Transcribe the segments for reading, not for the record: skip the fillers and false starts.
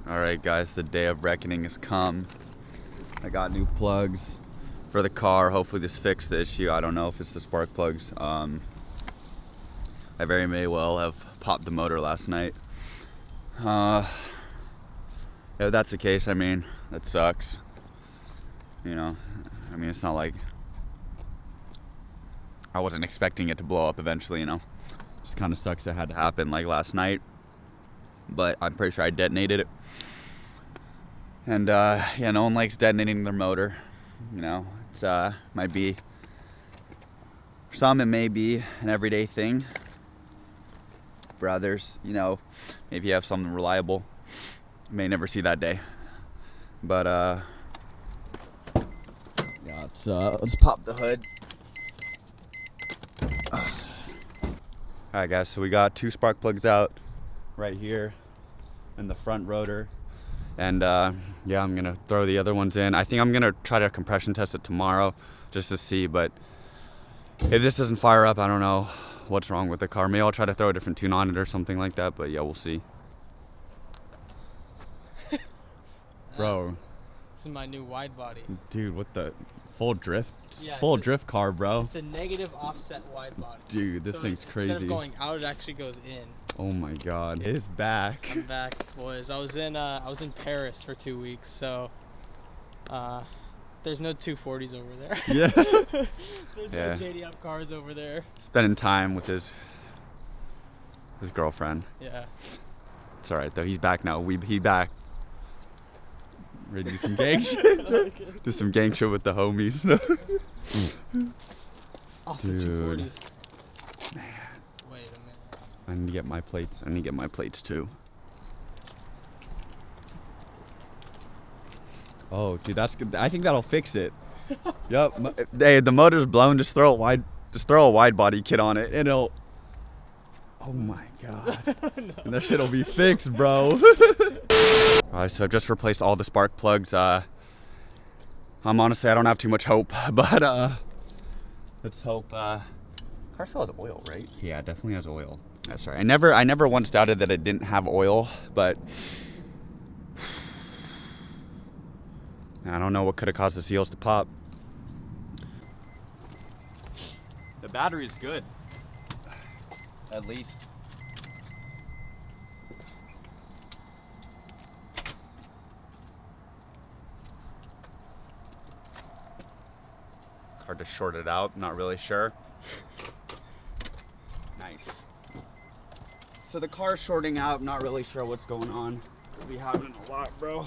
Alright guys, the day of reckoning has come. I got new plugs for the car. Hopefully this fixed the issue. I don't know if it's the spark plugs. I very may well have popped the motor last night. If that's the case, I mean, that sucks. You know, I mean, it's not like I wasn't expecting it to blow up eventually, you know. Just kind of sucks it had to happen like last night. But I'm pretty sure I detonated it. And yeah, no one likes detonating their motor. You know, it's might be, for some it may be an everyday thing. For others, you know, maybe you have something reliable, you may never see that day. But yeah, let's pop the hood. Alright guys, so we got 2 spark plugs out right here in the front rotor. And yeah, I'm gonna throw the other ones in. I think I'm gonna try to compression test it tomorrow just to see, but if this doesn't fire up, I don't know what's wrong with the car. Maybe I'll try to throw a different tune on it or something like that, but yeah, we'll see. Bro. This is my new wide body. Dude, what the full drift? Yeah, full drift car, bro. It's a negative offset wide body. Dude, this thing's crazy. Instead of going out, it actually goes in. Oh my god, it is back. I'm back, boys. I was in Paris for 2 weeks, so there's no 240s over there. Yeah. There's no JDM cars over there. Spending time with his girlfriend. Yeah. It's alright though, he's back now. He back. Ready to do some gang shit? Do some gang shit with the homies. Off Dude. the 240. Man. Wait a minute. I need to get my plates. I need to get my plates too. Oh, dude, that's good. I think that'll fix it. Yep. Hey, the motor's blown. Just throw a wide body kit on it, and it'll. Oh my god. No. And that shit'll be fixed, bro. Alright, so I've just replaced all the spark plugs. I'm honestly, I don't have too much hope, but let's hope. Car still has oil, right? Yeah, it definitely has oil. That's right. I never once doubted that it didn't have oil, but I don't know what could have caused the seals to pop. The battery's good, at least. Hard to short it out, not really sure. Nice. So the car's shorting out, not really sure what's going on. We'll be having a lot, bro.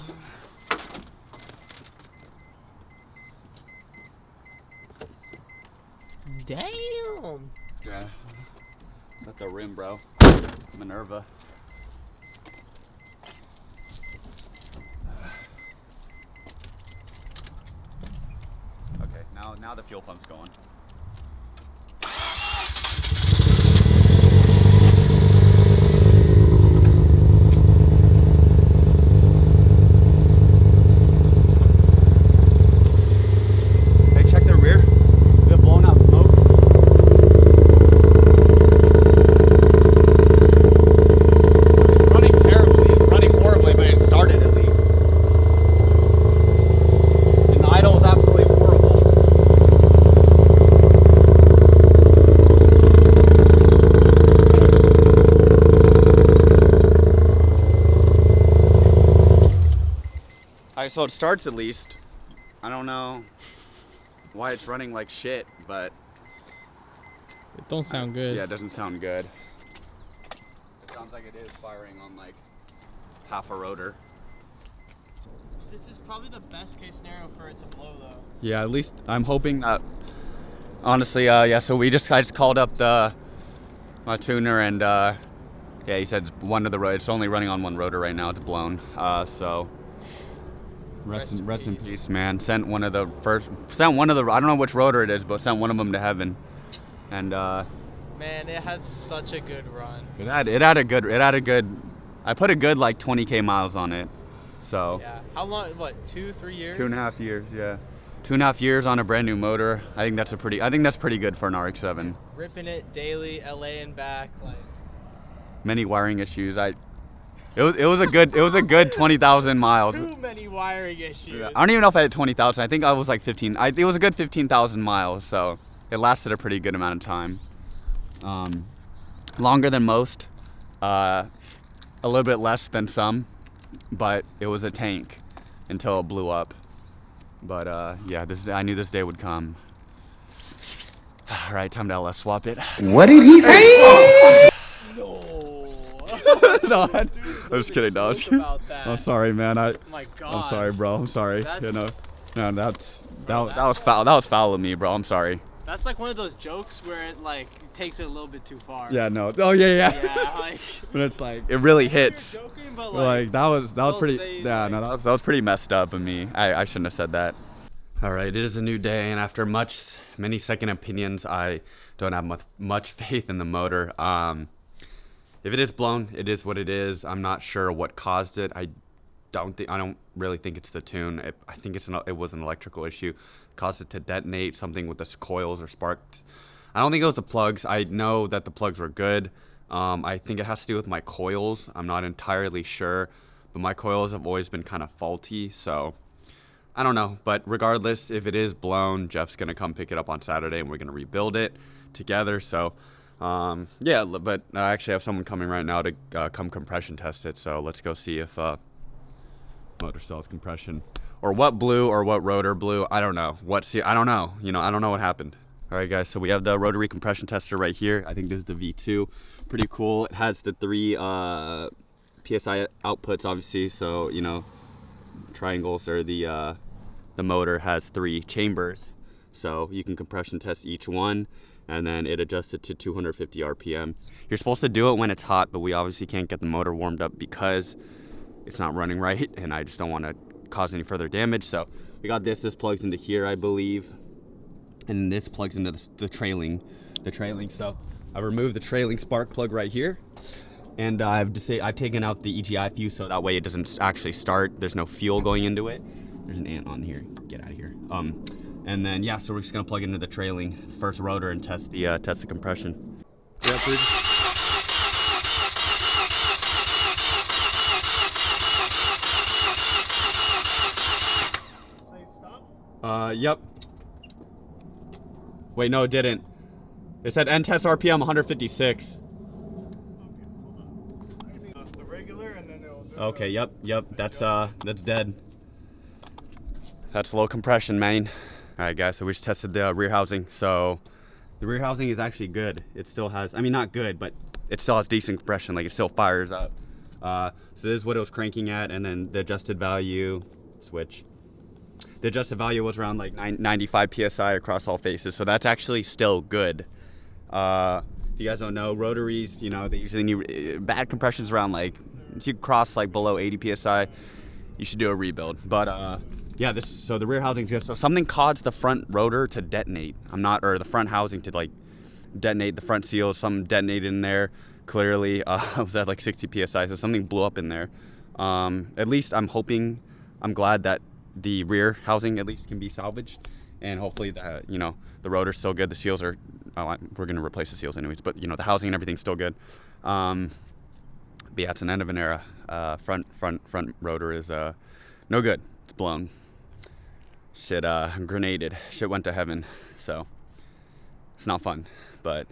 Damn. Yeah. At the rim, bro. Minerva. Okay, now the fuel pump's going. Hey, check the rear. We have blown out smoke. It's running terribly. It's running horribly, but it started at least. And the idle is absolutely horrible. Alright, so it starts at least. I don't know why it's running like shit, but It don't sound good. yeah, it doesn't sound good. It sounds like it is firing on like half a rotor. This is probably the best case scenario for it to blow, though. Yeah, at least I'm hoping that. Honestly, yeah. So I just called up my tuner, and yeah, he said it's only running on one rotor right now. It's blown. So rest in peace, man. Sent one of the I don't know which rotor it is, but sent one of them to heaven. And man, it had such a good run. it had a good. I put a good like 20K miles on it. So Yeah. How long? What? 2-3 years? 2.5 years, yeah. 2.5 years on a brand new motor. I think that's pretty good for an RX-7. Ripping it daily, LA and back, like. Many wiring issues. It was a good 20,000 miles. Too many wiring issues. Yeah, I don't even know if I had 20,000. I think I was like 15. It was a good 15,000 miles, so it lasted a pretty good amount of time. Longer than most, a little bit less than some, but it was a tank until it blew up. But yeah, I knew this day would come. All right, time to LS swap it. What did he say? No. No, Dude, I'm just kidding. No, about that. I'm sorry, man. Oh my God. I'm sorry, bro. I'm sorry. That's, you know, no, that that's was foul. That was foul of me, bro. I'm sorry. That's like one of those jokes where it like takes it a little bit too far. Yeah, no. Oh yeah. Yeah, like. But it's like it really hits. You're joking, but Like that was pretty. say, Yeah, no, that was pretty messed up of me. I shouldn't have said that. All right, it is a new day, and after many second opinions, I don't have much faith in the motor. If it is blown, it is what it is. I'm not sure what caused it. I don't really think it's the tune. I think it was an electrical issue. It caused it to detonate. Something with the coils or sparked. I don't think it was the plugs. I know that the plugs were good. I think it has to do with my coils. I'm not entirely sure, but my coils have always been kind of faulty, so I don't know. But regardless, if it is blown, Jeff's gonna come pick it up on Saturday, and we're gonna rebuild it together. So yeah, but I actually have someone coming right now to come compression test it. So let's go see if motor cells compression, or what blew, or what rotor blew. I don't know. I don't know. You know, I don't know what happened. All right, guys. So we have the rotary compression tester right here. I think this is the V2. Pretty cool. It has the 3 PSI outputs, obviously. So you know, triangles, or the motor has 3 chambers. So you can compression test each one, and then it adjusts it to 250 RPM. You're supposed to do it when it's hot, but we obviously can't get the motor warmed up because it's not running right, and I just don't want to cause any further damage. So we got this plugs into here, I believe, and this plugs into the trailing. So I removed the trailing spark plug right here, and I've taken out the EGI fuse, so that way it doesn't actually start. There's no fuel going into it. There's an ant on here. Get out of here. And then yeah, so we're just gonna plug into the trailing first rotor and test the compression. Yeah, please. Yep. Wait, no, it didn't. It said end test RPM 156. The regular, and then it'll do Okay, yep, that's dead. That's low compression, man. All right, guys, so we just tested the rear housing. So the rear housing is actually good. It still has, I mean, not good, but it still has decent compression. Like, it still fires up. So this is what it was cranking at, and then the adjusted value, switch. The adjusted value was around like 95 PSI across all faces. So that's actually still good. If you guys don't know, rotaries, you know, they usually need bad compressions around like, if you cross like below 80 PSI, you should do a rebuild. But yeah, so the rear housing, so something caused the front rotor to detonate. Or the front housing to like detonate, the front seal, something detonated in there. Clearly, it was at like 60 PSI, so something blew up in there. At least I'm glad that the rear housing at least can be salvaged, and hopefully the rotor's still good. The seals are, we're gonna replace the seals anyways, but you know, the housing and everything's still good. But yeah, it's an end of an era. Front rotor is no good. It's blown. Shit grenaded. Shit went to heaven. So it's not fun, but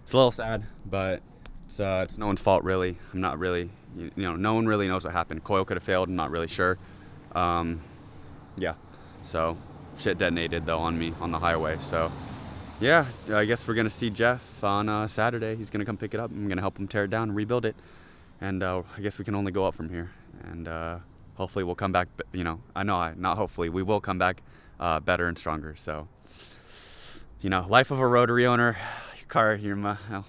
it's a little sad. But it's no one's fault really. I'm not really, you know, no one really knows what happened. Coil could have failed. I'm not really sure. Yeah. So shit detonated though on me on the highway. So yeah, I guess we're gonna see Jeff on Saturday. He's gonna come pick it up. I'm gonna help him tear it down and rebuild it. And I guess we can only go up from here. And hopefully we'll come back. You know, not hopefully, we will come back better and stronger. So, you know, life of a rotary owner. Your car, I'm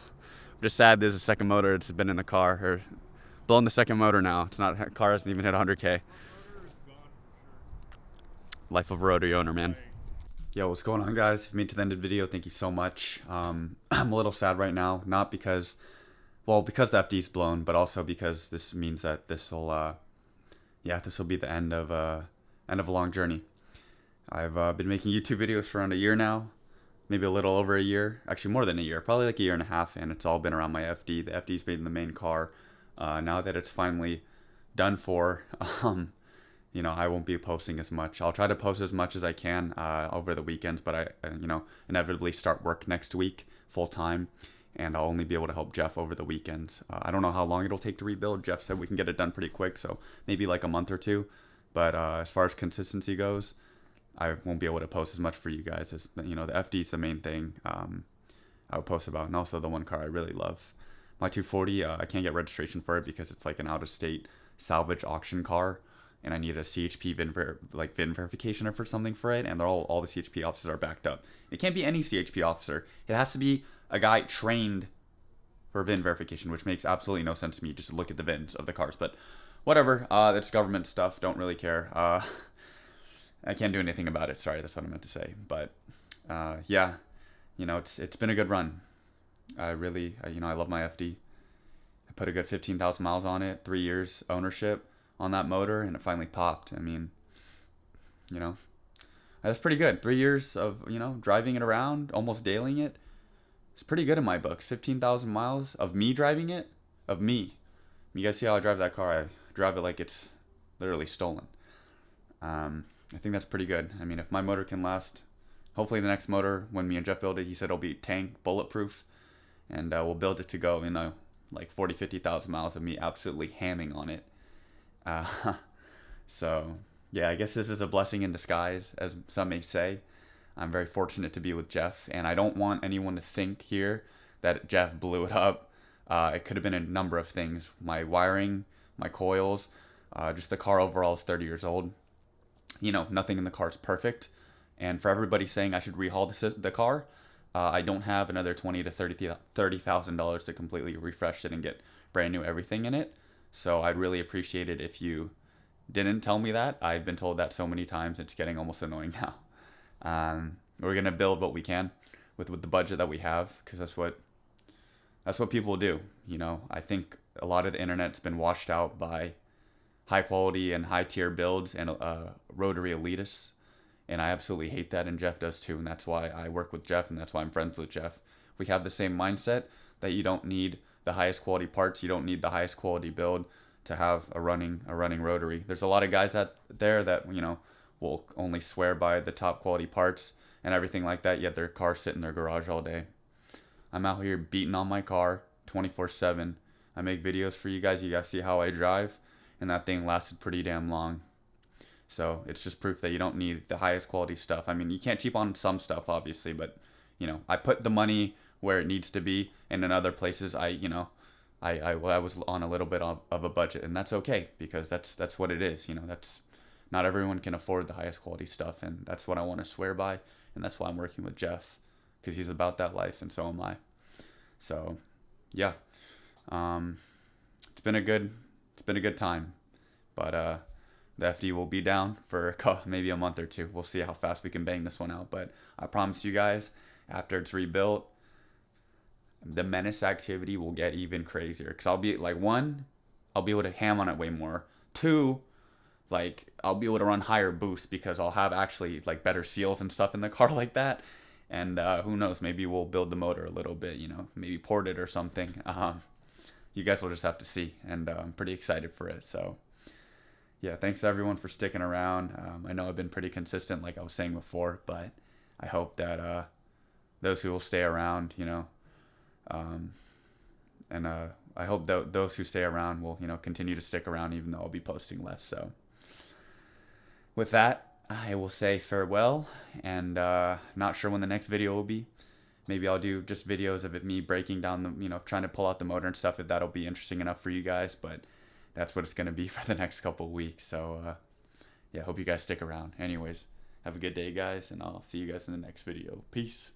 just sad there's a second motor. It's been in the car, or blowing the second motor now. It's not, car hasn't even hit 100K. Life of a rotary owner, man. Yo, what's going on, guys? If you made it to the end of the video, thank you so much. I'm a little sad right now, not because, well, because the FD's blown, but also because this means that this will be the end of a long journey. I've been making YouTube videos for around a year now, maybe a little over a year, actually more than a year, probably like a year and a half, and it's all been around my FD. The FD's been the main car Now that it's finally done for, I won't be posting as much. I'll try to post as much as I can over the weekends, but I inevitably start work next week full time, and I'll only be able to help Jeff over the weekends. I don't know how long it'll take to rebuild. Jeff said we can get it done pretty quick, so maybe like a month or two. But as far as consistency goes, I won't be able to post as much for you guys. As the FD is the main thing I would post about, and also the one car I really love. My 240, I can't get registration for it because it's like an out-of-state salvage auction car, and I need a CHP VIN verification or for something for it, and all the CHP officers are backed up. It can't be any CHP officer. It has to be a guy trained for VIN verification, which makes absolutely no sense to me. Just look at the VINs of the cars, but whatever. That's government stuff. Don't really care. I can't do anything about it. Sorry, that's what I meant to say. But yeah, it's been a good run. I really, I love my FD. I put a good 15,000 miles on it, 3 years ownership on that motor, and it finally popped. I mean, that's pretty good. 3 years of, driving it around, almost dailying it. It's pretty good in my books. 15,000 miles of me driving it, of me. You guys see how I drive that car? I drive it like it's literally stolen. I think that's pretty good. I mean, if my motor can last, hopefully the next motor, when me and Jeff build it, he said it'll be tank bulletproof, and we'll build it to go, like 40, 50,000 miles of me absolutely hamming on it. So yeah, I guess this is a blessing in disguise, as some may say. I'm very fortunate to be with Jeff, and I don't want anyone to think here that Jeff blew it up. It could have been a number of things. My wiring, my coils, just the car overall is 30 years old. Nothing in the car is perfect. And for everybody saying I should rehaul the car, I don't have another $20,000 to $30,000 to completely refresh it and get brand new everything in it. So I'd really appreciate it if you didn't tell me that. I've been told that so many times, it's getting almost annoying now. We're gonna build what we can with the budget that we have, because that's what people do. I think a lot of the internet's been washed out by high quality and high tier builds and rotary elitists, and I absolutely hate that, and Jeff does too, and that's why I work with Jeff, and that's why I'm friends with Jeff. We have the same mindset that you don't need the highest quality parts, you don't need the highest quality build to have a running rotary. There's a lot of guys out there that will only swear by the top quality parts and everything like that, yet their cars sit in their garage all day. I'm out here beating on my car 24/7. I make videos for you guys see how I drive, and that thing lasted pretty damn long. So it's just proof that you don't need the highest quality stuff. I mean, you can't cheap on some stuff, obviously, but I put the money where it needs to be, and in other places I was on a little bit of a budget, and that's okay, because that's what it is. That's not everyone can afford the highest quality stuff, and that's what I want to swear by, and that's why I'm working with Jeff, because he's about that life, and so am I. So yeah, it's been a good time, but the FD will be down for maybe a month or two. We'll see how fast we can bang this one out, but I promise you guys, after it's rebuilt, the menace activity will get even crazier, because I'll be like, one, I'll be able to ham on it way more. Two, like, I'll be able to run higher boost because I'll have actually like better seals and stuff in the car like that. And who knows, maybe we'll build the motor a little bit, maybe port it or something. You guys will just have to see, and I'm pretty excited for it. So yeah, thanks everyone for sticking around. I know I've been pretty consistent, like I was saying before, but I hope that those who will stay around, and I hope those who stay around will, continue to stick around, even though I'll be posting less. So with that, I will say farewell, and not sure when the next video will be. Maybe I'll do just videos of me breaking down the, trying to pull out the motor and stuff, if that'll be interesting enough for you guys, but that's what it's going to be for the next couple of weeks. So yeah, hope you guys stick around. Anyways, have a good day, guys, and I'll see you guys in the next video. Peace.